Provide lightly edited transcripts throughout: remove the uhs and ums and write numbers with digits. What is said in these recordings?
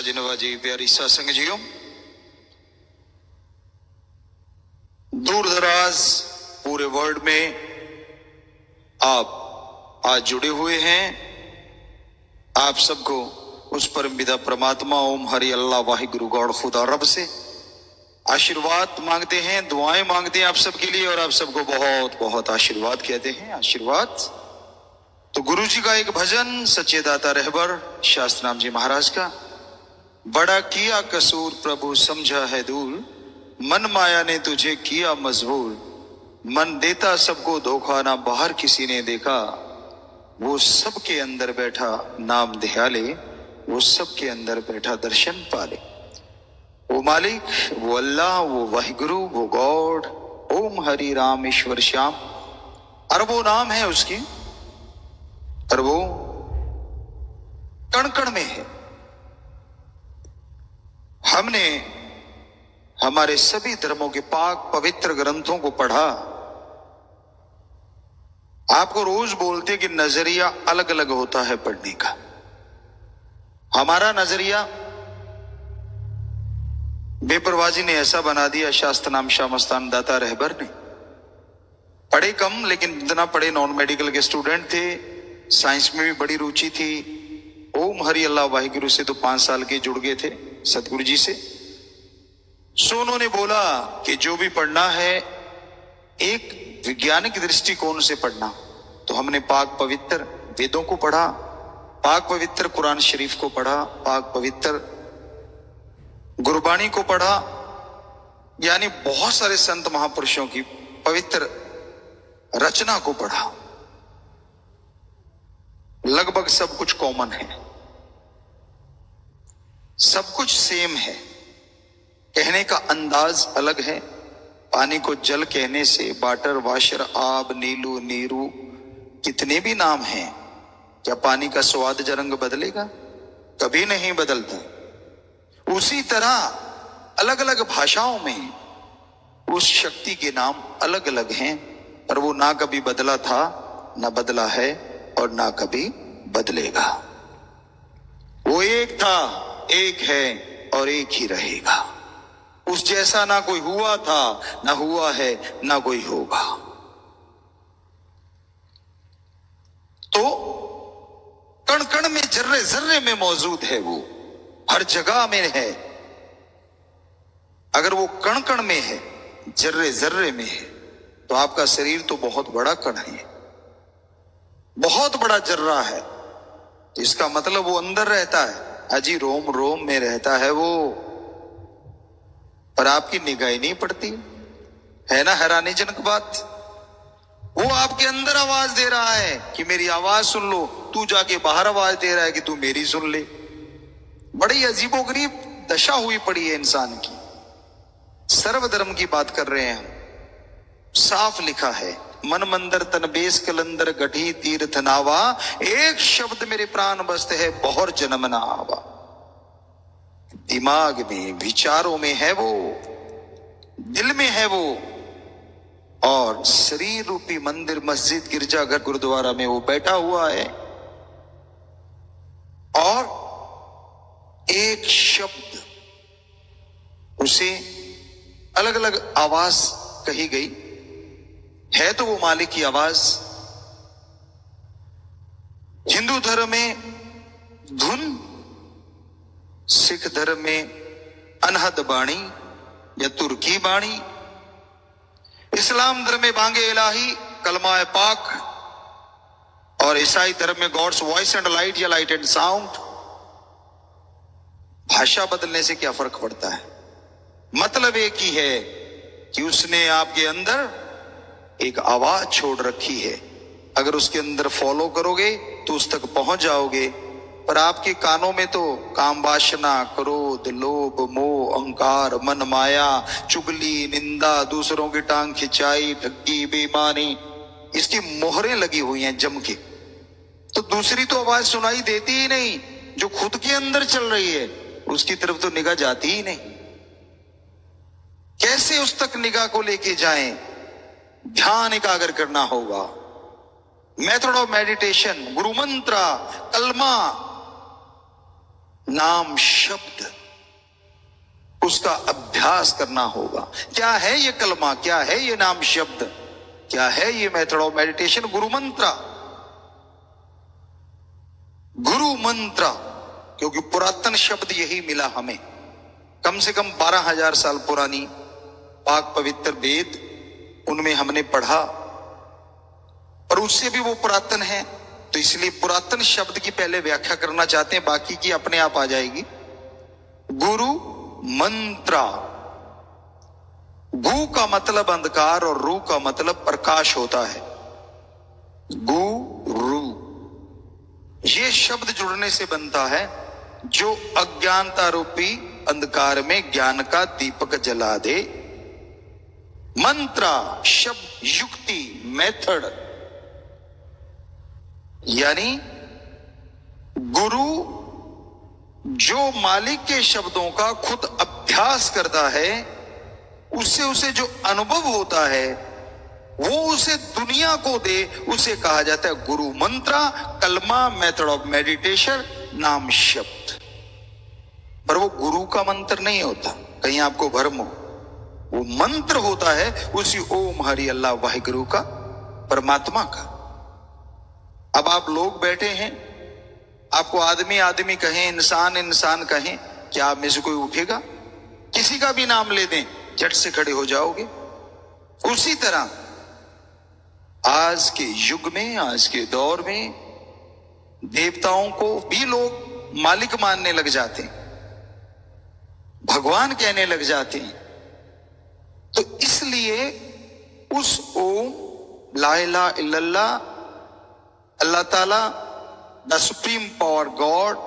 साजे नवाजी प्यारी सत्संग जियो, दूर दराज पूरे वर्ल्ड में आप आज जुड़े हुए हैं। आप सबको उस परम पिता परमात्मा ओम हरि अल्लाह वाहिगुरु गॉड खुदा रब से आशीर्वाद मांगते हैं, दुआएं मांगते हैं आप सबके लिए, और आप सबको बहुत बहुत आशीर्वाद कहते हैं। आशीर्वाद तो गुरु जी का एक भजन सच्चे दाता रहबर शास्त्र नाम जी महाराज का, बड़ा किया कसूर प्रभु समझा है दूर, मन माया ने तुझे किया मजबूर, मन देता सबको धोखा ना बाहर किसी ने देखा, वो सबके अंदर बैठा नाम ध्याले, वो सबके अंदर बैठा दर्शन पाले। वो मालिक, वो अल्लाह, वो वाहिगुरु, वो गॉड, ओम हरि राम ईश्वर श्याम, अरबों नाम है उसकी, और वो कण कण में है। हमने हमारे सभी धर्मों के पाक पवित्र ग्रंथों को पढ़ा। आपको रोज बोलते कि नजरिया अलग अलग होता है पढ़ने का। हमारा नजरिया बेपरवाजी ने ऐसा बना दिया, शास्त्र नाम शाह मस्तान दाता रहबर ने। पढ़े कम, लेकिन इतना पढ़े नॉन मेडिकल के स्टूडेंट थे, साइंस में भी बड़ी रुचि थी। ओम हरि अल्लाह वाहिगुरु से तो 5 साल के जुड़ गए थे सतगुरु जी से। सो उन्होंने बोला कि जो भी पढ़ना है एक वैज्ञानिक दृष्टिकोण से पढ़ना। तो हमने पाक पवित्र वेदों को पढ़ा, पाक पवित्र कुरान शरीफ को पढ़ा, पाक पवित्र गुरबाणी को पढ़ा, यानी बहुत सारे संत महापुरुषों की पवित्र रचना को पढ़ा। लगभग सब कुछ कॉमन है, सब कुछ सेम है, कहने का अंदाज अलग है। पानी को जल कहने से वाटर, वाशर, आब, नीलू, नीरू, कितने भी नाम हैं, क्या पानी का स्वाद या रंग बदलेगा? कभी नहीं बदलता। उसी तरह अलग अलग भाषाओं में उस शक्ति के नाम अलग अलग हैं, पर वो ना कभी बदला था, ना बदला है, और ना कभी बदलेगा। वो एक था, एक है, और एक ही रहेगा। उस जैसा ना कोई हुआ था, ना हुआ है, ना कोई होगा। तो कण कण में, जर्रे जर्रे में मौजूद है, वो हर जगह में है। अगर वो कण कण में है, जर्रे जर्रे में है, तो आपका शरीर तो बहुत बड़ा कण है, बहुत बड़ा जर्रा है। इसका मतलब वो अंदर रहता है, अजी रोम रोम में रहता है वो, पर आपकी निगाह नहीं पड़ती। है ना हैरानीजनक बात? वो आपके अंदर आवाज दे रहा है कि मेरी आवाज सुन लो, तू जाके बाहर आवाज दे रहा है कि तू मेरी सुन ले। बड़ी अजीबोगरीब दशा हुई पड़ी है इंसान की। सर्वधर्म की बात कर रहे हैं हम। साफ लिखा है, मन मंदिर तन बेस कलंदर गठी तीर्थ नावा, एक शब्द मेरे प्राण बस्त है बहुर जन्म ना आवा। दिमाग में, विचारों में है वो, दिल में है वो, और शरीर रूपी मंदिर, मस्जिद, गिरजाघर, गुरुद्वारा में वो बैठा हुआ है। और एक शब्द, उसे अलग अलग आवाज कही गई है, तो वो मालिक की आवाज। हिंदू धर्म में धुन, सिख धर्म में अनहद बाणी या तुर्की बाणी, इस्लाम धर्म में बांगे इलाही, कलमा पाक, और ईसाई धर्म में गॉड्स वॉइस एंड लाइट या लाइट एंड साउंड। भाषा बदलने से क्या फर्क पड़ता है? मतलब एक ही है कि उसने आपके अंदर एक आवाज छोड़ रखी है। अगर उसके अंदर फॉलो करोगे तो उस तक पहुंच जाओगे। पर आपके कानों में तो काम, वासना, क्रोध, लोभ, मोह, अहंकार, मन माया, चुगली, निंदा, दूसरों की टांग खिंचाई, ठगी, बेईमानी, इसकी मोहरें लगी हुई हैं जम के। तो दूसरी तो आवाज सुनाई देती ही नहीं, जो खुद के अंदर चल रही है उसकी तरफ तो निगाह जाती ही नहीं। कैसे उस तक निगाह को लेके जाएं? ध्यान एकाग्र करना होगा। मेथड ऑफ मेडिटेशन, गुरु मंत्र, कलमा, नाम शब्द, उसका अभ्यास करना होगा। क्या है ये कलमा, क्या है ये नाम शब्द, क्या है ये मेथड ऑफ मेडिटेशन? गुरु मंत्र, गुरु मंत्र, क्योंकि पुरातन शब्द यही मिला हमें। कम से कम 12,000 साल पुरानी पाक पवित्र वेद, उनमें हमने पढ़ा, और उससे भी वो पुरातन है, तो इसलिए पुरातन शब्द की पहले व्याख्या करना चाहते हैं, बाकी की अपने आप आ जाएगी। गुरु मंत्र, गु का मतलब अंधकार और रू का मतलब प्रकाश होता है। गुरु, ये शब्द जुड़ने से बनता है जो अज्ञानता रूपी अंधकार में ज्ञान का दीपक जला दे। मंत्र शब्द युक्ति, मेथड, यानी गुरु जो मालिक के शब्दों का खुद अभ्यास करता है, उससे उसे जो अनुभव होता है वो उसे दुनिया को दे, उसे कहा जाता है गुरु मंत्र, कलमा, मेथड ऑफ मेडिटेशन, नाम शब्द। पर वो गुरु का मंत्र नहीं होता, कहीं आपको भ्रम हो, वो मंत्र होता है उसी ओम हरि अल्लाह वाहिगुरु का, परमात्मा का। अब आप लोग बैठे हैं, आपको आदमी आदमी कहें, इंसान इंसान कहें, क्या आप में से कोई उठेगा? किसी का भी नाम ले दें, झट से खड़े हो जाओगे। उसी तरह आज के युग में, आज के दौर में देवताओं को भी लोग मालिक मानने लग जाते हैं, भगवान कहने लग जाते हैं। तो इसलिए उस ओम ला इलाहा इल्लल्लाह, अल्लाह ताला द सुप्रीम पावर गॉड,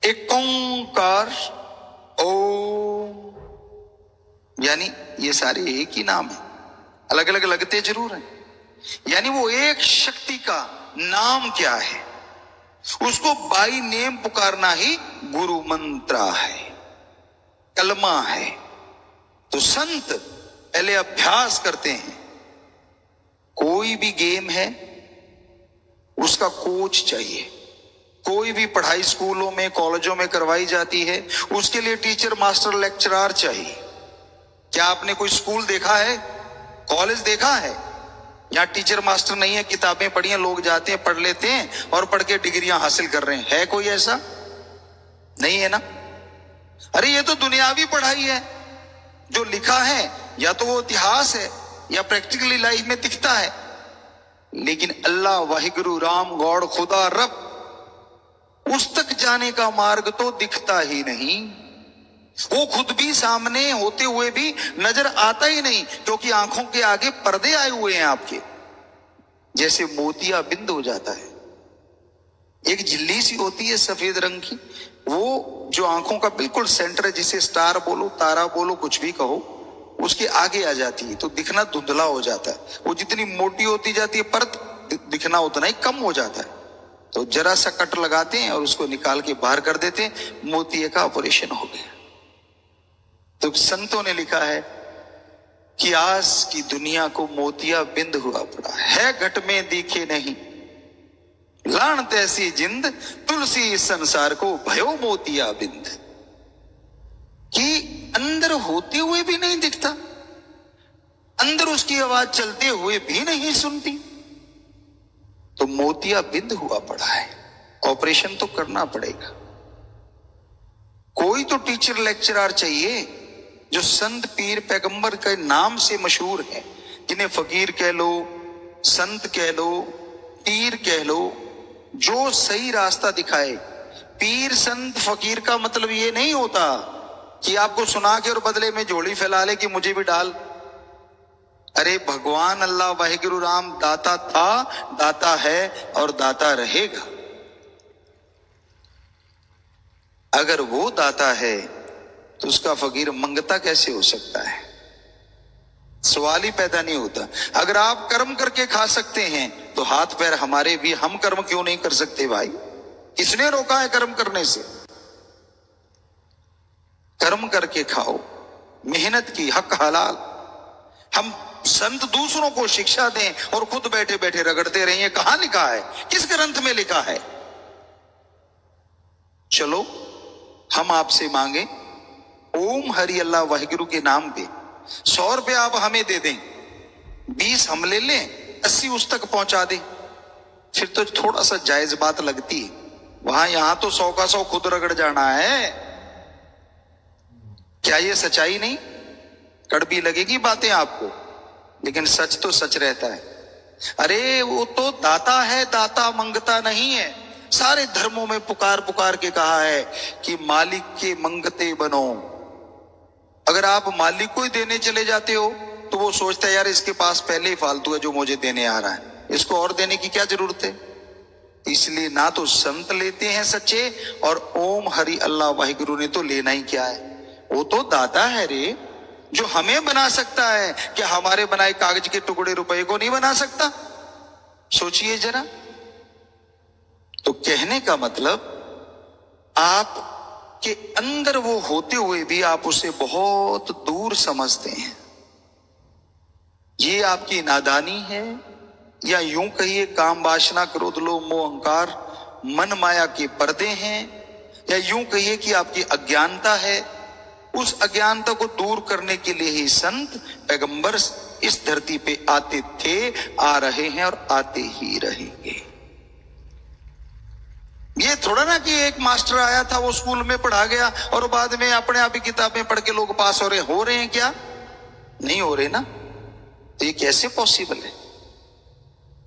एक ओंकार ओम, यानी ये सारे एक ही नाम है, अलग अलग लगते जरूर हैं, यानी वो एक शक्ति का नाम क्या है, उसको बाई नेम पुकारना ही गुरु मंत्र है, कलमा है। तो संत पहले अभ्यास करते हैं। कोई भी गेम है उसका कोच चाहिए, कोई भी पढ़ाई स्कूलों में कॉलेजों में करवाई जाती है, उसके लिए टीचर मास्टर लेक्चरर चाहिए। क्या आपने कोई स्कूल देखा है, कॉलेज देखा है, यहाँ टीचर मास्टर नहीं है, किताबें पढ़ी हैं, लोग जाते हैं, पढ़ लेते हैं और पढ़ के डिग्रियां हासिल कर रहे हैं? है कोई ऐसा? नहीं है ना। अरे ये तो दुनियावी पढ़ाई है, जो लिखा है या तो वो इतिहास है या प्रैक्टिकली लाइफ में दिखता है, लेकिन अल्लाह वाहिगुरु राम गॉड खुदा रब, उस तक जाने का मार्ग तो दिखता ही नहीं। वो खुद भी सामने होते हुए भी नजर आता ही नहीं, क्योंकि आंखों के आगे पर्दे आए हुए हैं आपके, जैसे मोतिया बिंद हो जाता है। एक झिल्ली सी होती है सफेद रंग की, वो जो आंखों का बिल्कुल सेंटर है, जिसे स्टार बोलो, तारा बोलो, कुछ भी कहो, उसके आगे आ जाती है तो दिखना धुंधला हो जाता है। वो जितनी मोटी होती जाती है परत, दिखना उतना ही कम हो जाता है। तो जरा सा कट लगाते हैं और उसको निकाल के बाहर कर देते हैं, मोतिये का ऑपरेशन हो गया। तो संतों ने लिखा है कि आज की दुनिया को मोतिया बिंद हुआ पड़ा है, घट में दिखे नहीं, लानत ऐसी जिंद, तुलसी इस संसार को भयो मोतिया बिंद, कि अंदर होते हुए भी नहीं दिखता, अंदर उसकी आवाज चलते हुए भी नहीं सुनती, तो मोतिया बिंद हुआ पड़ा है। ऑपरेशन तो करना पड़ेगा। कोई तो टीचर लेक्चरर चाहिए जो संत पीर पैगंबर के नाम से मशहूर है, जिन्हें फकीर कह लो, संत कह लो, पीर कह लो, जो सही रास्ता दिखाए। पीर संत फकीर का मतलब ये नहीं होता कि आपको सुना के और बदले में झोली फैला ले कि मुझे भी डाल। अरे भगवान अल्लाह वाहिगुरु राम दाता था, दाता है और दाता रहेगा। अगर वो दाता है तो उसका फकीर मंगता कैसे हो सकता है? सवाल ही पैदा नहीं होता। अगर आप कर्म करके खा सकते हैं तो हाथ पैर हमारे भी, हम कर्म क्यों नहीं कर सकते भाई? किसने रोका है कर्म करने से? कर्म करके खाओ, मेहनत की, हक हलाल। हम संत दूसरों को शिक्षा दें और खुद बैठे बैठे रगड़ते रहिए, कहां लिखा है? किस ग्रंथ में लिखा है? चलो हम आपसे मांगे ओम हरि अल्लाह वाहिगुरु के नाम पे 100 रुपये आप हमें दे दें, 20 हम ले लें, 80 उस तक पहुंचा दें, फिर तो थोड़ा सा जायज बात लगती है। वहां यहां तो 100 का 100 खुद रगड़ जाना है। क्या ये सच्चाई नहीं? कड़वी लगेगी बातें आपको, लेकिन सच तो सच रहता है। अरे वो तो दाता है, दाता मंगता नहीं है। सारे धर्मों में पुकार पुकार के कहा है कि मालिक के मंगते बनो। अगर आप मालिक को ही देने चले जाते हो तो वो सोचता है यार इसके पास पहले ही फालतू है जो मुझे देने आ रहा है, इसको और देने की क्या जरूरत है। इसलिए ना तो संत लेते हैं सच्चे, और ओम हरि अल्लाह वाहिगुरु ने तो लेना ही क्या है। वो तो दाता है रे, जो हमें बना सकता है। क्या हमारे बनाए कागज के टुकड़े रुपए को नहीं बना सकता? सोचिए जरा। तो कहने का मतलब आप के अंदर वो होते हुए भी आप उसे बहुत दूर समझते हैं। ये आपकी नादानी है, या यूं कहिए काम वासना क्रोध लोभ मोह अहंकार मन माया के पर्दे हैं, या यूं कहिए कि आपकी अज्ञानता है। उस अज्ञानता को दूर करने के लिए ही संत पैगंबर इस धरती पे आते थे, आ रहे हैं और आते ही रहेंगे। ये थोड़ा ना कि एक मास्टर आया था, वो स्कूल में पढ़ा गया और बाद में अपने आप ही किताबें पढ़ के लोग पास हो रहे हैं क्या? नहीं हो रहे ना। तो ये कैसे पॉसिबल है?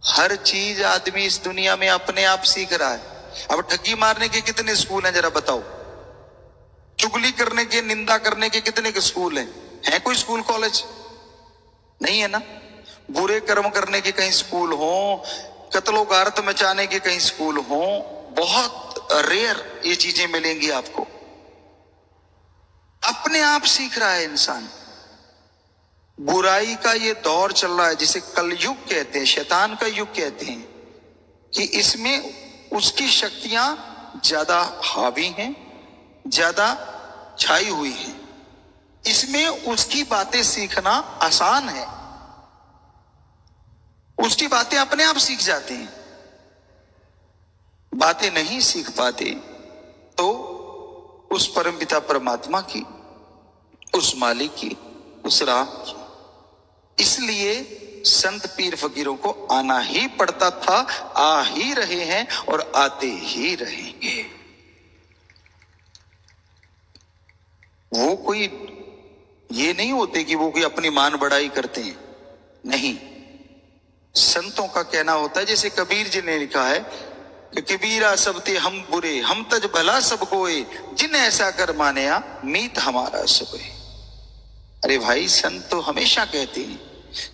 हर चीज आदमी इस दुनिया में अपने आप सीख रहा है। अब ठगी मारने के कितने स्कूल हैं जरा बताओ? चुगली करने के, निंदा करने के कितने के स्कूल हैं? है कोई स्कूल कॉलेज? नहीं है ना। बुरे कर्म करने के कहीं स्कूल हो, कत्लो गारत मचाने के कहीं स्कूल हो, बहुत रेयर ये चीजें मिलेंगी आपको। अपने आप सीख रहा है इंसान। बुराई का ये दौर चल रहा है जिसे कलयुग कहते हैं, शैतान का युग कहते हैं, कि इसमें उसकी शक्तियां ज्यादा हावी हैं, ज्यादा छाई हुई हैं। इसमें उसकी बातें सीखना आसान है, उसकी बातें अपने आप सीख जाते हैं। बातें नहीं सीख पाते तो उस परमपिता परमात्मा की, उस मालिक की, उस राम की। इसलिए संत पीर फकीरों को आना ही पड़ता था, आ ही रहे हैं और आते ही रहेंगे। वो कोई ये नहीं होते कि वो कोई अपनी मान बढ़ाई करते हैं, नहीं। संतों का कहना होता है, जैसे कबीर जी ने लिखा है कि कबीरा सब ते हम बुरे, हम तज भला सब कोए, जिन ऐसा कर मानया मीत हमारा सबे। अरे भाई, संत तो हमेशा कहते हैं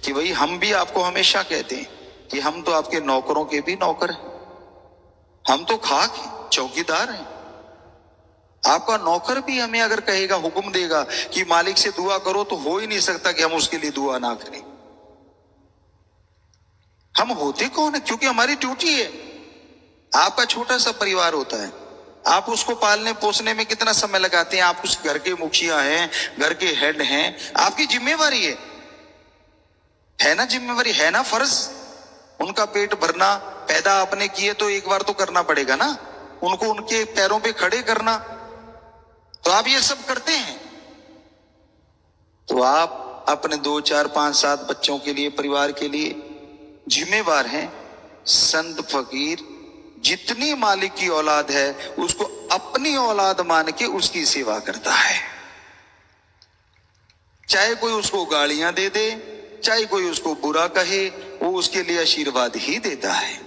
कि भाई, हम भी आपको हमेशा कहते हैं कि हम तो आपके नौकरों के भी नौकर हैं, हम तो खाक हैं, चौकीदार हैं। आपका नौकर भी हमें अगर कहेगा, हुक्म देगा कि मालिक से दुआ करो, तो हो ही नहीं सकता कि हम उसके लिए दुआ ना करें। हम होते कौन है? क्योंकि हमारी ड्यूटी है। आपका छोटा सा परिवार होता है, आप उसको पालने पोसने में कितना समय लगाते हैं? आप उस घर के मुखिया हैं, घर के हेड हैं, आपकी जिम्मेवारी है ना, जिम्मेवारी है ना, फर्ज। उनका पेट भरना, पैदा आपने किए तो एक बार तो करना पड़ेगा ना, उनको उनके पैरों पे खड़े करना। तो आप ये सब करते हैं, तो आप अपने 2, 4, 5, 7 बच्चों के लिए, परिवार के लिए जिम्मेवार हैं। संत फकीर जितनी मालिक की औलाद है उसको अपनी औलाद मान के उसकी सेवा करता है। चाहे कोई उसको गालियां दे दे, चाहे कोई उसको बुरा कहे, वो उसके लिए आशीर्वाद ही देता है।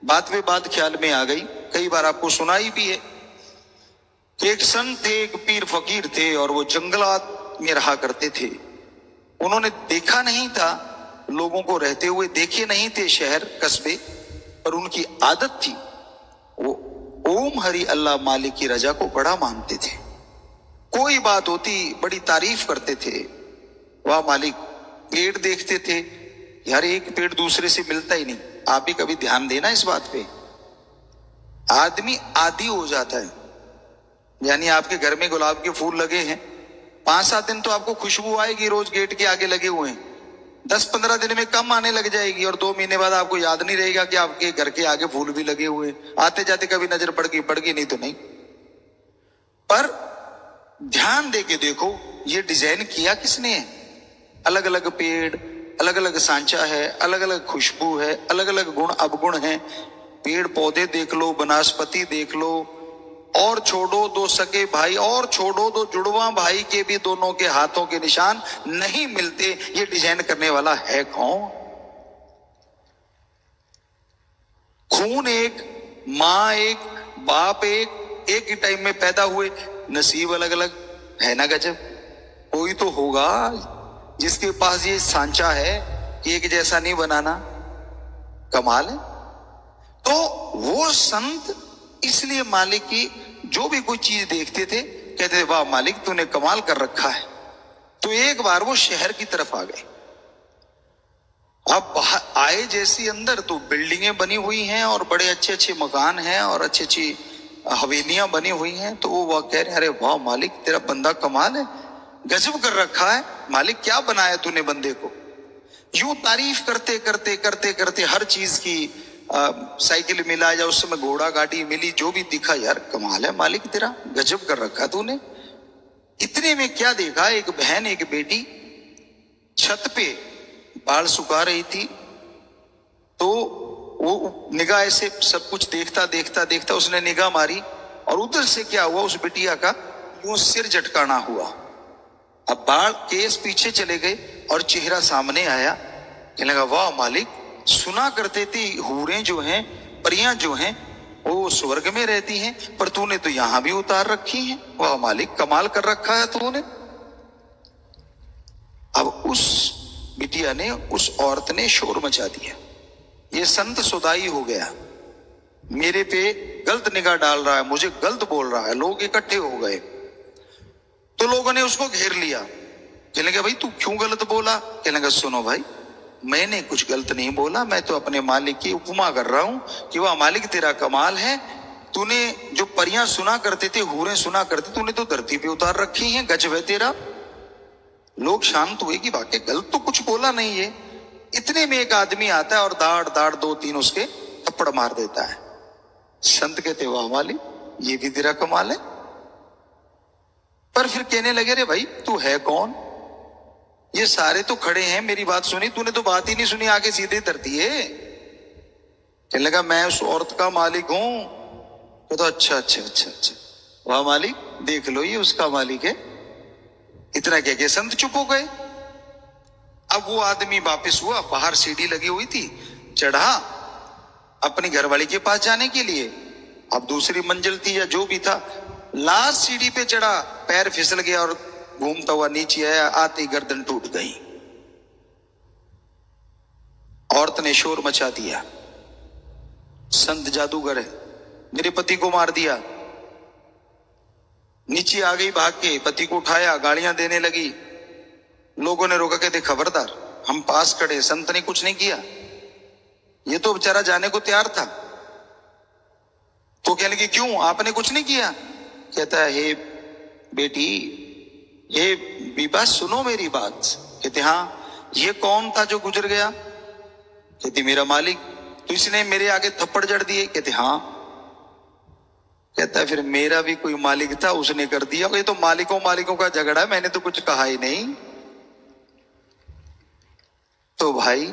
बात में बात ख्याल में आ गई, कई बार आपको सुनाई भी है। एक संत थे, एक पीर फकीर थे, और वो जंगलात में रहा करते थे। उन्होंने देखा नहीं था लोगों को रहते हुए, देखे नहीं थे शहर कस्बे, पर उनकी आदत थी, वो ओम हरि अल्लाह मालिक की रजा को बड़ा मानते थे। कोई बात होती बड़ी तारीफ करते थे, वाह मालिक। पेड़ देखते थे, यार एक पेड़ दूसरे से मिलता ही नहीं। आप भी कभी ध्यान देना इस बात पे। आदमी आदी हो जाता है, यानी आपके घर में गुलाब के फूल लगे हैं, 5-7 दिन तो आपको खुशबू आएगी, रोज गेट के आगे लगे हुए हैं। 10-15 दिन में कम आने लग जाएगी, और 2 महीने बाद आपको याद नहीं रहेगा कि आपके घर के आगे फूल भी लगे हुए। आते जाते कभी नजर पड़ गई नहीं तो नहीं। पर ध्यान दे के देखो ये डिजाइन किया किसने है। अलग अलग पेड़, अलग अलग सांचा है, अलग अलग खुशबू है, अलग अलग गुण अवगुण है। पेड़ पौधे देख लो, वनस्पति देख लो, और छोड़ो दो सके भाई, और छोड़ो दो जुड़वा भाई के भी दोनों के हाथों के निशान नहीं मिलते। ये डिजाइन करने वाला है कौन? खून एक, मां एक, बाप एक ही टाइम में पैदा हुए, नसीब अलग अलग है ना। गजब। कोई तो होगा जिसके पास ये सांचा है कि एक जैसा नहीं बनाना। कमाल है। तो वो संत इसलिए मालिक की जो भी कोई चीज देखते थे कहते थे वाह मालिक तूने कमाल कर रखा है। तो एक बार वो शहर की तरफ आ गए। अब आए जैसी अंदर तो बिल्डिंगें बनी हुई हैं और बड़े अच्छे अच्छे मकान हैं और अच्छी अच्छी हवेलियां बनी हुई हैं। तो वो कह रहे अरे वाह मालिक तेरा बंदा कमाल है, गजब कर रखा है मालिक, क्या बनाया तूने बंदे को। यूं तारीफ करते करते करते करते हर चीज की, साइकिल मिला या उस समय घोड़ा गाड़ी मिली, जो भी दिखा यार कमाल है मालिक तेरा, गजब कर रखा तूने। इतने में क्या देखा, एक बहन एक बेटी छत पे बाल सुखा रही थी। तो वो निगाह ऐसे सब कुछ देखता देखता देखता उसने निगाह मारी और उधर से क्या हुआ, उस बिटिया का यूं सिर झटकाना हुआ। अब बाल केस पीछे चले गए और चेहरा सामने आया। कहने लगा वाह मालिक, सुना करते थे हूरें जो हैं, परियां जो हैं वो स्वर्ग में रहती हैं, पर तूने तो यहां भी उतार रखी हैं। वाह मालिक कमाल कर रखा है तूने। अब उस बिटिया ने, उस औरत ने शोर मचा दिया, ये संत सुदाई हो गया, मेरे पे गलत निगाह डाल रहा है, मुझे गलत बोल रहा है। लोग इकट्ठे हो गए तो लोगों ने उसको घेर लिया। कहने लगे भाई तू क्यों गलत बोला। कहने लगा सुनो भाई, मैंने कुछ गलत नहीं बोला, मैं तो अपने मालिक की उपमा कर रहा हूं कि वह मालिक तेरा कमाल है। तूने जो परियां सुना करते थे, हूरें सुना करते, तूने तो धरती पे उतार रखी हैं, गजब है तेरा। लोग शांत हुए कि वाकई गलत तो कुछ बोला नहीं है। इतने में एक आदमी आता है और दाड़ दाड़ दो तीन उसके थप्पड़ मार देता है। संत कहते वाह मालिक ये भी तेरा कमाल है। पर फिर कहने लगे रे भाई तू है कौन, ये सारे तो खड़े हैं, मेरी बात सुनी, तूने तो बात ही नहीं सुनी, आके सीधे धरती है। कहने लगा मैं उस औरत का मालिक हूं। तो अच्छा अच्छा अच्छा अच्छा, वाह मालिक देख लो ये उसका मालिक है। इतना कह के संत चुप हो गए। अब वो आदमी वापस हुआ, बाहर सीढ़ी लगी हुई थी, चढ़ा अपनी घरवाली के पास जाने के लिए। अब दूसरी मंजिल थी या जो भी था, लास्ट सीढ़ी पे चढ़ा, पैर फिसल गया और घूमता हुआ नीचे आया, आते ही गर्दन टूट गई। औरत ने शोर मचा दिया, संत जादूगर है, मेरे पति को मार दिया। नीचे आ गई भाग के, पति को उठाया, गालियां देने लगी। लोगों ने रोका, कहते खबरदार, हम पास खड़े, संत ने कुछ नहीं किया, ये तो बेचारा जाने को तैयार था। तो कहने लगी क्यों, आपने कुछ नहीं किया। कहता है हे बेटी, हे बीबा सुनो मेरी बात। कहते हाँ, ये कौन था जो गुजर गया। कहती मेरा मालिक। तो इसने मेरे आगे थप्पड़ जड़ दिए। कहते हाँ। कहता है फिर मेरा भी कोई मालिक था, उसने कर दिया। ये तो मालिकों मालिकों का झगड़ा है, मैंने तो कुछ कहा ही नहीं। तो भाई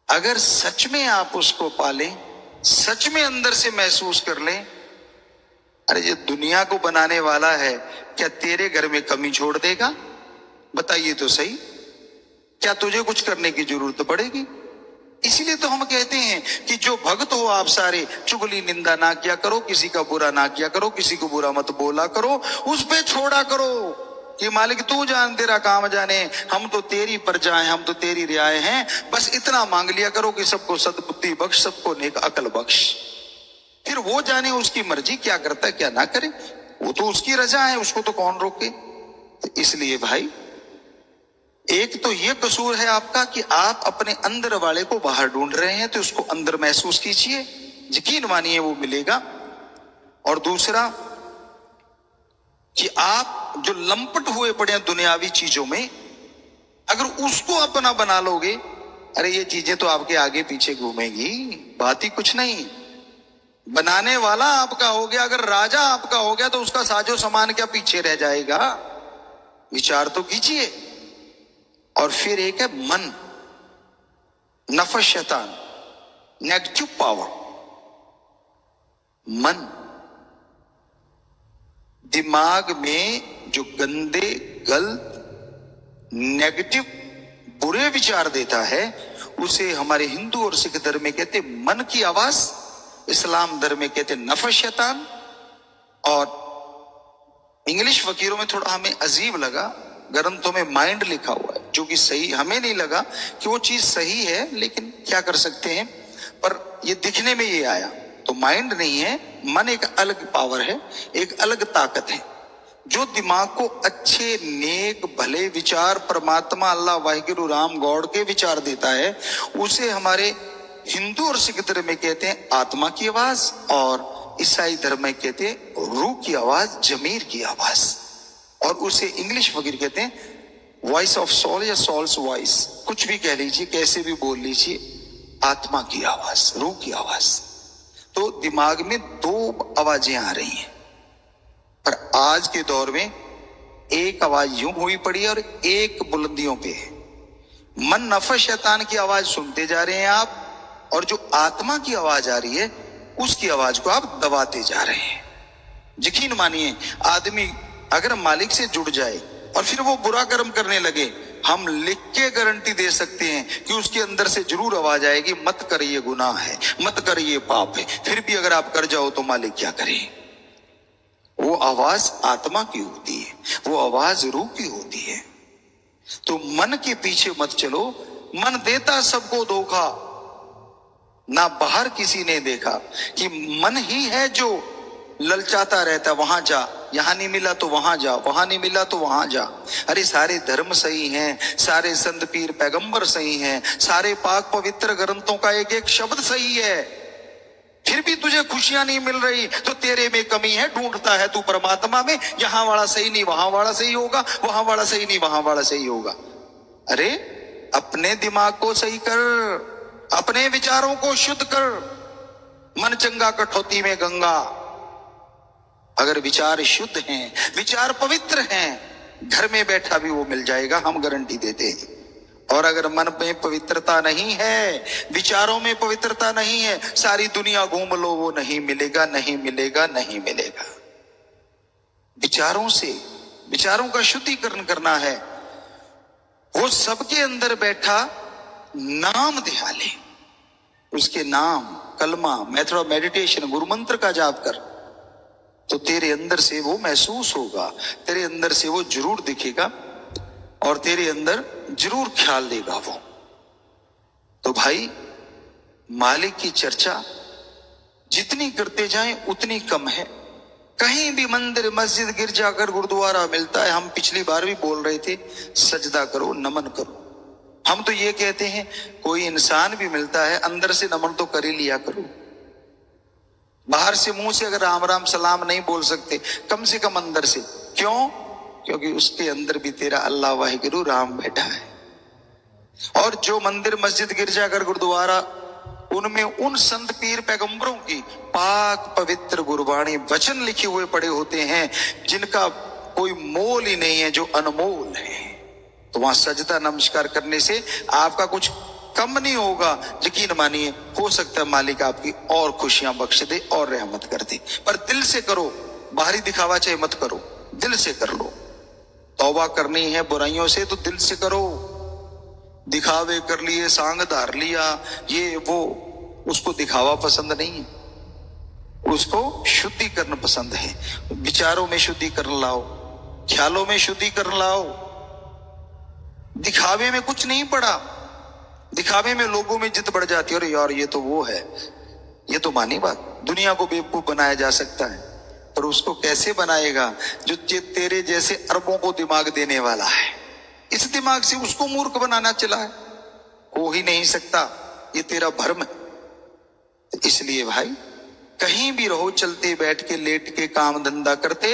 अगर सच में आप उसको पालें, सच में अंदर से महसूस कर लें, अरे ये दुनिया को बनाने वाला है, क्या तेरे घर में कमी छोड़ देगा। बताइए तो सही, क्या तुझे कुछ करने की जरूरत पड़ेगी। इसीलिए तो हम कहते हैं कि जो भक्त हो आप सारे, चुगली निंदा ना किया करो, किसी का बुरा ना किया करो, किसी को बुरा मत बोला करो, उस पे छोड़ा करो कि मालिक तू जान, तेरा काम जाने, हम तो तेरी प्रजा हैं, हम तो तेरी रियाए हैं। बस इतना मांग लिया करो कि सबको सद्बुद्धि बख्श, सबको नेक अकल बख्श। फिर वो जाने उसकी मर्जी, क्या करता है क्या ना करे, वो तो उसकी रजा है, उसको तो कौन रोके। तो इसलिए भाई एक तो ये कसूर है आपका कि आप अपने अंदर वाले को बाहर ढूंढ रहे हैं, तो उसको अंदर महसूस कीजिए, यकीन मानिए वो मिलेगा। और दूसरा कि आप जो लंपट हुए पड़े हैं दुनियावी चीजों में, अगर उसको अपना बना लोगे, अरे ये चीजें तो आपके आगे पीछे घूमेगी, बात ही कुछ नहीं। बनाने वाला आपका हो गया, अगर राजा आपका हो गया तो उसका साजो सामान क्या पीछे रह जाएगा? विचार तो कीजिए। और फिर एक है मन, नफस शैतान, नेगेटिव पावर। मन दिमाग में जो गंदे, गलत, नेगेटिव, बुरे विचार देता है उसे हमारे हिंदू और सिख धर्म में कहते मन की आवाज, इस्लाम धर्म में कहते नफस शैतान। और इंग्लिश फकीरों में थोड़ा हमें अजीब लगा, ग्रंथों में माइंड लिखा हुआ है, जो कि सही हमें नहीं लगा कि वो चीज सही है, लेकिन क्या कर सकते हैं, पर ये दिखने में ये आया। तो माइंड नहीं है, मन एक अलग पावर है, एक अलग ताकत है जो दिमाग को अच्छे, नेक, भले विचार, परमात्मा, अल्लाह, वाहिगुरु, राम, गॉड के विचार देता है। उसे हमारे हिंदू और सिख धर्म में कहते हैं आत्मा की आवाज, और ईसाई धर्म में कहते हैं रूह की आवाज, जमीर की आवाज। और उसे इंग्लिश फकीर कहते हैं वॉइस ऑफ सोल या सोल्स वॉइस, कुछ भी कह लीजिए, कैसे भी बोल लीजिए, आत्मा की आवाज, रूह की आवाज। तो दिमाग में दो आवाजें आ रही हैं, पर आज के दौर में एक आवाज यूं हुई पड़ी है और एक बुलंदियों पे है। मन, नफस, शैतान की आवाज सुनते जा रहे हैं आप, और जो आत्मा की आवाज आ रही है उसकी आवाज को आप दबाते जा रहे हैं। यकीन मानिए, आदमी अगर मालिक से जुड़ जाए और फिर वो बुरा कर्म करने लगे, हम लिख के गारंटी दे सकते हैं कि उसके अंदर से जरूर आवाज आएगी, मत कर, ये गुनाह है, मत कर, ये पाप है। फिर भी अगर आप कर जाओ तो मालिक क्या करे? वो आवाज आत्मा की होती है, वो आवाज रूह की होती है। तो मन के पीछे मत चलो। मन देता सबको धोखा, ना बाहर किसी ने देखा कि मन ही है जो ललचाता रहता, वहां जा, यहां नहीं मिला तो वहां जा, वहां नहीं मिला तो वहां जा। अरे सारे धर्म सही हैं, सारे संत पीर पैगंबर सही हैं, सारे पाक पवित्र ग्रंथों का एक एक शब्द सही है, फिर भी तुझे खुशियां नहीं मिल रही तो तेरे में कमी है। ढूंढता है तू परमात्मा में, यहां वाला सही नहीं वहां वाला सही होगा, वहां वाला सही नहीं वहां वाला सही होगा। अरे अपने दिमाग को सही कर, अपने विचारों को शुद्ध कर। मन चंगा कठौती में गंगा। अगर विचार शुद्ध हैं, विचार पवित्र हैं, घर में बैठा भी वो मिल जाएगा, हम गारंटी देते हैं। और अगर मन में पवित्रता नहीं है, विचारों में पवित्रता नहीं है, सारी दुनिया घूम लो, वो नहीं मिलेगा, नहीं मिलेगा, नहीं मिलेगा। विचारों से, विचारों का शुद्धिकरण करना है। वो सबके अंदर बैठा नाम ध्यान ले, उसके नाम, कलमा, मेथड ऑफ मेडिटेशन, गुरु मंत्र का जाप कर, तो तेरे अंदर से वो महसूस होगा, तेरे अंदर से वो जरूर दिखेगा और तेरे अंदर जरूर ख्याल देगा वो। तो भाई, मालिक की चर्चा जितनी करते जाएं उतनी कम है। कहीं भी मंदिर, मस्जिद, गिरजाघर, गुरुद्वारा मिलता है, हम पिछली बार भी बोल रहे थे, सजदा करो, नमन करो। हम तो ये कहते हैं कोई इंसान भी मिलता है, अंदर से नमन तो कर ही लिया करो। बाहर से मुंह से अगर राम राम सलाम नहीं बोल सकते, कम से कम अंदर से। क्यों? क्योंकि उसके अंदर भी तेरा अल्लाह वाहिगुरु राम बैठा है। और जो मंदिर, मस्जिद, गिरजाघर, गुरुद्वारा, उनमें उन संत पीर पैगंबरों की पाक पवित्र गुरबाणी वचन लिखे हुए पड़े होते हैं, जिनका कोई मोल ही नहीं है, जो अनमोल है। तो वहां सजदा नमस्कार करने से आपका कुछ कम नहीं होगा। यकीन मानिए, हो सकता है मालिक आपकी और खुशियां बख्श दे और रहमत कर दे। पर दिल से करो, बाहरी दिखावा चाहे मत करो, दिल से कर लो। तौबा करनी है बुराइयों से तो दिल से करो। दिखावे कर लिए, सांग धार लिया, ये वो, उसको दिखावा पसंद नहीं है, उसको शुद्धिकरण पसंद है। विचारों में शुद्धिकरण लाओ, ख्यालों में शुद्धिकरण लाओ। दिखावे में कुछ नहीं पड़ा। दिखावे में लोगों में जिद बढ़ जाती है, अरे यार ये तो वो है, ये तो मानी बात। दुनिया को बेवकूफ बनाया जा सकता है, पर उसको कैसे बनाएगा जो तेरे जैसे अरबों को दिमाग देने वाला है। इस दिमाग से उसको मूर्ख बनाना चला है, हो ही नहीं सकता। ये तेरा भ्रम है। इसलिए भाई, कहीं भी रहो, चलते, बैठ के, लेट के, काम धंधा करते,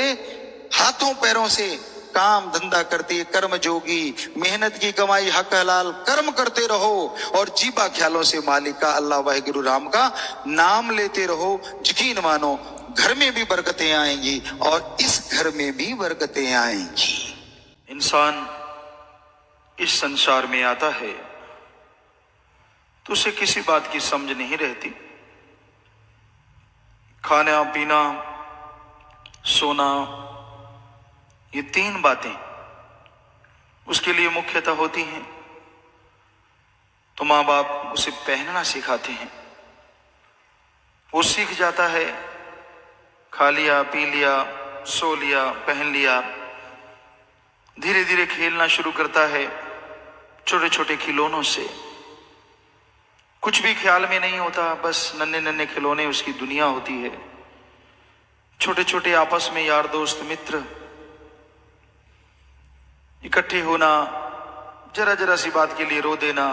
हाथों पैरों से काम धंधा करते, कर्म जोगी, मेहनत की कमाई हक हलाल कर्म करते रहो और जीबा ख्यालों से मालिक का अल्लाह वाहिगुरु राम का नाम लेते रहो। यकीन मानो घर में भी बरकतें आएंगी और इस घर में भी बरकतें आएंगी। इंसान इस संसार में आता है तो उसे किसी बात की समझ नहीं रहती। खाना पीना सोना, ये तीन बातें उसके लिए मुख्यतः होती हैं। तो माँ बाप उसे पहनना सिखाते हैं, वो सीख जाता है, खा लिया पी लिया सो लिया पहन लिया, धीरे धीरे खेलना शुरू करता है छोटे छोटे खिलौनों से। कुछ भी ख्याल में नहीं होता, बस नन्हे नन्हे खिलौने उसकी दुनिया होती है। छोटे छोटे आपस में यार दोस्त मित्र इकट्ठे होना, जरा जरा सी बात के लिए रो देना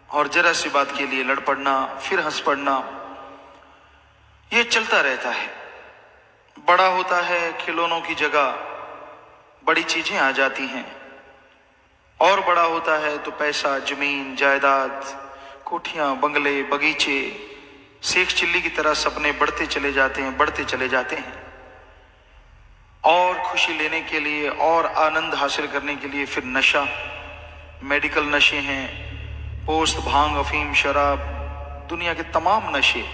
और जरा सी बात के लिए लड़ पड़ना, फिर हंस पड़ना, ये चलता रहता है। बड़ा होता है, खिलौनों की जगह बड़ी चीजें आ जाती हैं, और बड़ा होता है तो पैसा, जमीन जायदाद, कोठियां, बंगले, बगीचे, शेख चिल्ली की तरह सपने बढ़ते चले जाते हैं, बढ़ते चले जाते हैं। और खुशी लेने के लिए और आनंद हासिल करने के लिए फिर नशा, मेडिकल नशे हैं, पोस्त, भांग, अफीम, शराब, दुनिया के तमाम नशे।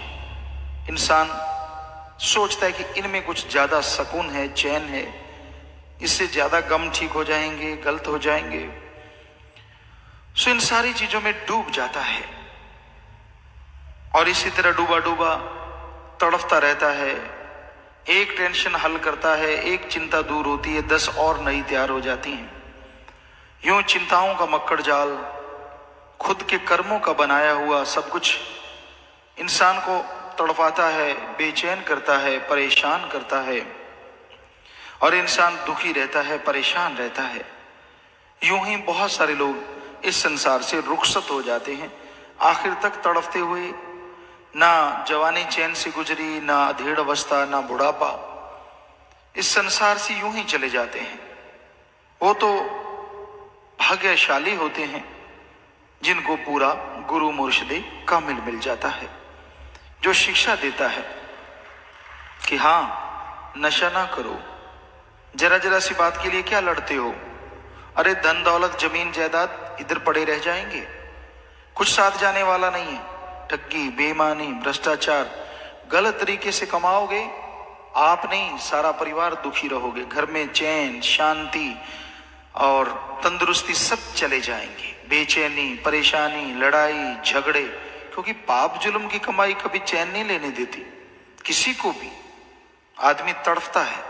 इंसान सोचता है कि इनमें कुछ ज्यादा सुकून है, चैन है, इससे ज्यादा गम ठीक हो जाएंगे, गलत हो जाएंगे। सो इन सारी चीजों में डूब जाता है और इसी तरह डूबा डूबा तड़फता रहता है। एक टेंशन हल करता है, एक चिंता दूर होती है, 10 और नई तैयार हो जाती हैं। यूं चिंताओं का मक्कड़ जाल, खुद के कर्मों का बनाया हुआ सब कुछ इंसान को तड़पाता है, बेचैन करता है, परेशान करता है और इंसान दुखी रहता है, परेशान रहता है। यूं ही बहुत सारे लोग इस संसार से रुखसत हो जाते हैं, आखिर तक तड़फते हुए। ना जवानी चैन से गुजरी, ना अधेड़ अवस्था, ना बुढ़ापा, इस संसार से यूं ही चले जाते हैं। वो तो भाग्यशाली होते हैं जिनको पूरा गुरु मुर्शिदे कामिल मिल जाता है, जो शिक्षा देता है कि हाँ नशा ना करो, जरा जरा सी बात के लिए क्या लड़ते हो, अरे धन दौलत जमीन जायदाद इधर पड़े रह जाएंगे, कुछ साथ जाने वाला नहीं है। ठगी, बेईमानी, भ्रष्टाचार, गलत तरीके से कमाओगे, आप नहीं सारा परिवार दुखी रहोगे। घर में चैन, शांति और तंदुरुस्ती सब चले जाएंगे। बेचैनी, परेशानी, लड़ाई झगड़े, क्योंकि पाप जुल्म की कमाई कभी चैन नहीं लेने देती किसी को भी। आदमी तड़फता है,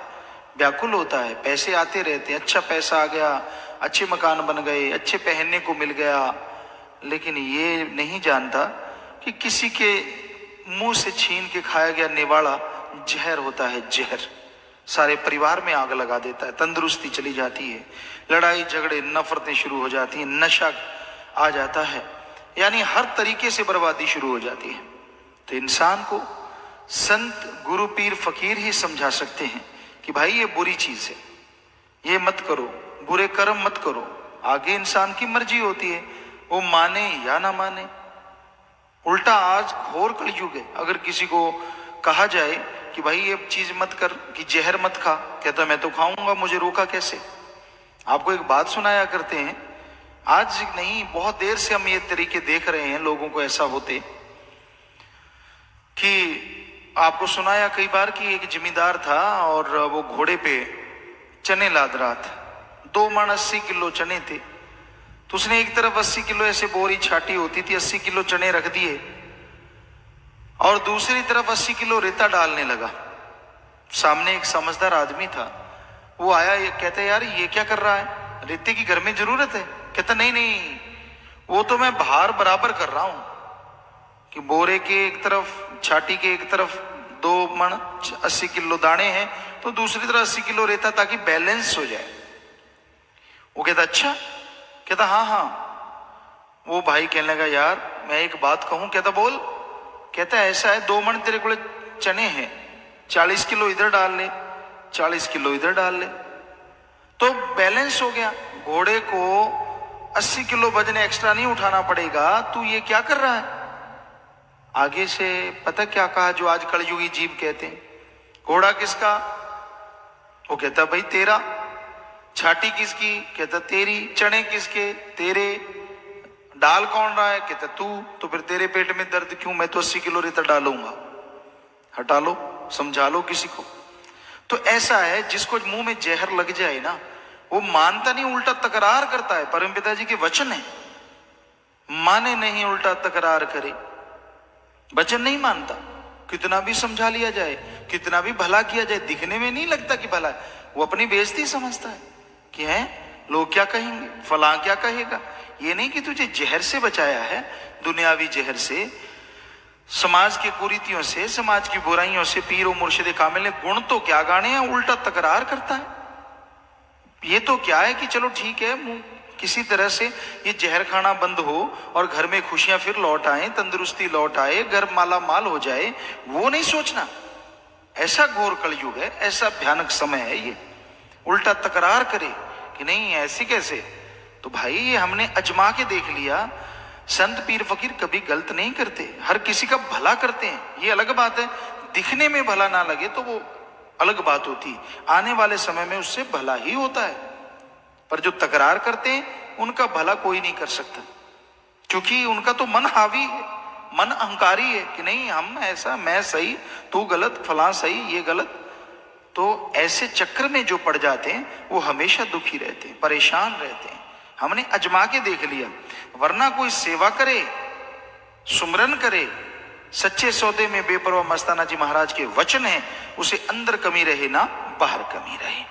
व्याकुल होता है, पैसे आते रहते हैं, अच्छा पैसा आ गया, अच्छे मकान बन गए, अच्छे पहनने को मिल गया, लेकिन ये नहीं जानता कि किसी के मुंह से छीन के खाया गया निवाड़ा जहर होता है, जहर सारे परिवार में आग लगा देता है। तंदुरुस्ती चली जाती है, लड़ाई झगड़े नफरतें शुरू हो जाती हैं, नशा आ जाता है, यानी हर तरीके से बर्बादी शुरू हो जाती है। तो इंसान को संत, गुरु, पीर, फकीर ही समझा सकते हैं कि भाई ये बुरी चीज है, ये मत करो, बुरे कर्म मत करो। आगे इंसान की मर्जी होती है, वो माने या ना माने। उल्टा आज घोर कलयुग है, अगर किसी को कहा जाए कि भाई ये चीज मत कर, कि जहर मत खा, कहता मैं तो खाऊंगा, मुझे रोका कैसे। आपको एक बात सुनाया करते हैं, आज नहीं बहुत देर से हम ये तरीके देख रहे हैं लोगों को ऐसा होते कि आपको सुनाया कई बार कि एक जमींदार था और वो घोड़े पे चने लाद रहा था। 2 मन 80 किलो चने थे, तो उसने एक तरफ 80 किलो ऐसे बोरी छाटी होती थी, 80 किलो चने रख दिए और दूसरी तरफ 80 किलो रेता डालने लगा। सामने एक समझदार आदमी था, वो आया, ये कहता यार ये क्या कर रहा है, रेते की घर में जरूरत है। कहता नहीं नहीं, वो तो मैं भार बराबर कर रहा हूं कि बोरे के एक तरफ, छाटी के एक तरफ 2 मन 80 किलो दाने हैं, तो दूसरी तरफ 80 किलो रेता, ताकि बैलेंस हो जाए। वो कहता अच्छा, कहता हाँ हाँ। वो भाई कहने लगा यार मैं एक बात कहूं। कहता बोल। कहता ऐसा है, 2 मन तेरे को चने हैं, 40 किलो इधर डाल ले, 40 किलो इधर डाल ले। तो बैलेंस हो गया, घोड़े को 80 किलो वजन एक्स्ट्रा नहीं उठाना पड़ेगा। तू ये क्या कर रहा है? आगे से पता क्या कहा, जो आज कलयुगी जीव कहते हैं, घोड़ा किसका? वो कहता भाई तेरा। छाटी किसकी? कहता तेरी। चने किसके? तेरे। डाल कौन रहा है? कहता तू। तो फिर तेरे पेट में दर्द क्यों? मैं तो 80 किलो रेता डालूंगा। हटा लो, समझा लो किसी को। तो ऐसा है, जिसको मुंह में जहर लग जाए ना, वो मानता नहीं, उल्टा तकरार करता है। परमपिता जी के वचन है, माने नहीं उल्टा तकरार करे। वचन नहीं मानता, कितना भी समझा लिया जाए, कितना भी भला किया जाए, दिखने में नहीं लगता कि भला है। वो अपनी बेइज्जती समझता है कि है लोग क्या कहेंगे, फलां क्या कहेगा। ये नहीं कि तुझे जहर से बचाया है, दुनियावी जहर से, समाज की कुरीतियों से, समाज की बुराइयों से। पीर और मुर्शिद कामिल ने गुण तो क्या गाने हैं, उल्टा तकरार करता है। ये तो क्या है कि चलो ठीक है, किसी तरह से ये जहर खाना बंद हो और घर में खुशियां फिर लौट आए, तंदुरुस्ती लौट आए, घर माला माल हो जाए, वो नहीं सोचना। ऐसा घोर कलयुग है, ऐसा भयानक समय है ये। उल्टा तकरार करे कि नहीं ऐसे कैसे। तो भाई ये हमने अजमा के देख लिया, संत पीर फकीर कभी गलत नहीं करते, हर किसी का भला करते हैं। ये अलग बात है, दिखने में भला ना लगे तो वो अलग बात होती, आने वाले समय में उससे भला ही होता है। पर जो तकरार करते हैं उनका भला कोई नहीं कर सकता, क्योंकि उनका तो मन हावी है, मन अहंकारी है कि नहीं हम ऐसा, मैं सही, तू गलत, फलां सही, ये गलत। तो ऐसे चक्र में जो पड़ जाते हैं वो हमेशा दुखी रहते हैं, परेशान रहते हैं। हमने अजमा के देख लिया। वरना कोई सेवा करे, सुमरन करे, सच्चे सौदे में बेपरवाह मस्ताना जी महाराज के वचन है, उसे अंदर कमी रहे ना बाहर कमी रहे।